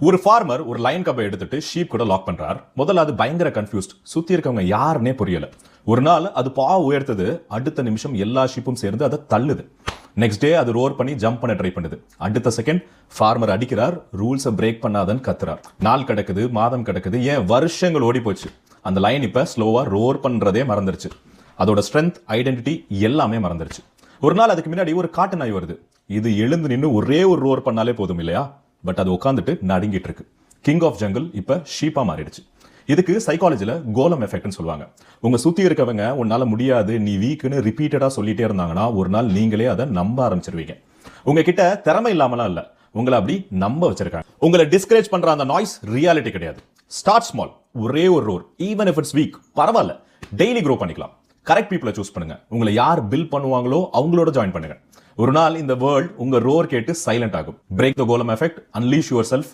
ஒரு ஃபார்மர் ஒரு லைன் கப்பை எடுத்துட்டு ஷீப் கூட லாக் பண்றார். முதல்ல அது பயங்கர கன்ஃபியூஸ்ட், சுத்தி இருக்கவங்க யாருன்னே புரியல. ஒரு நாள் அது பா உயர்த்தது, அடுத்த நிமிஷம் எல்லா ஷீப்பும் சேர்ந்து அதை தள்ளுது. நெக்ஸ்ட் டே அது ரோர் பண்ணி ஜம்ப் பண்ண ட்ரை பண்ணுது. அடுத்த செகண்ட் ஃபார்மர் அடிக்கிறார், ரூல்ஸை பிரேக் பண்ணாதன்னு கத்துறார். நாள் கிடக்குது, மாதம் கிடக்குது, ஏன் வருஷங்கள் ஓடி போச்சு. அந்த லைன் இப்ப ஸ்லோவா ரோர் பண்றதே மறந்துருச்சு. அதோட ஸ்ட்ரென்த், ஐடென்டிட்டி எல்லாமே மறந்துருச்சு. ஒரு நாள் அதுக்கு முன்னாடி ஒரு காட்டு நாய் வருது. இது எழுந்து நின்று ஒரே ஒரு ரோர் பண்ணாலே போதும் இல்லையா? பட் அது உட்காந்துட்டு நடுங்கிட்டு இருக்கு. கிங் ஆஃப் ஜங்கிள் இப்ப ஷீப்பா மாறிடுச்சு. இதுக்கு சைக்காலஜில கோலம் எஃபெக்ட்னு சொல்லுவாங்க. உங்க சுத்தி இருக்கவங்க உன்னால முடியாது, நீ வீக்குன்னு ரிப்பீட்டடா சொல்லிட்டே இருந்தாங்கன்னா ஒரு நாள் நீங்களே அதை நம்ப ஆரம்பிச்சிருவீங்க. உங்ககிட்ட திறமை இல்லாமலாம் இல்ல, உங்களை அப்படி நம்ப வச்சிருக்காங்க. உங்களை டிஸ்கரேஜ் பண்ற அந்த நாய்ஸ் ரியாலிட்டி கிடையாது. ஸ்டார்ட் ஸ்மால், ஒரே ஒரு roar, even if it's week, பரவாயில்ல, டெய்லி க்ரோ பண்ணிக்கலாம். கரெக்ட் பீப்புளை சூஸ் பண்ணுங்க. உங்களை யார் பில் பண்ணுவாங்களோ அவங்களோட ஜாயின் பண்ணுங்க. ஒரு நாள் இந்த வேர்ல்ட் உங்க ரோர் கேட்டு சைலண்ட் ஆகும். பிரேக் த கோலம் எஃபெக்ட், அன்லீஷ் யுவர் செல்ஃப்.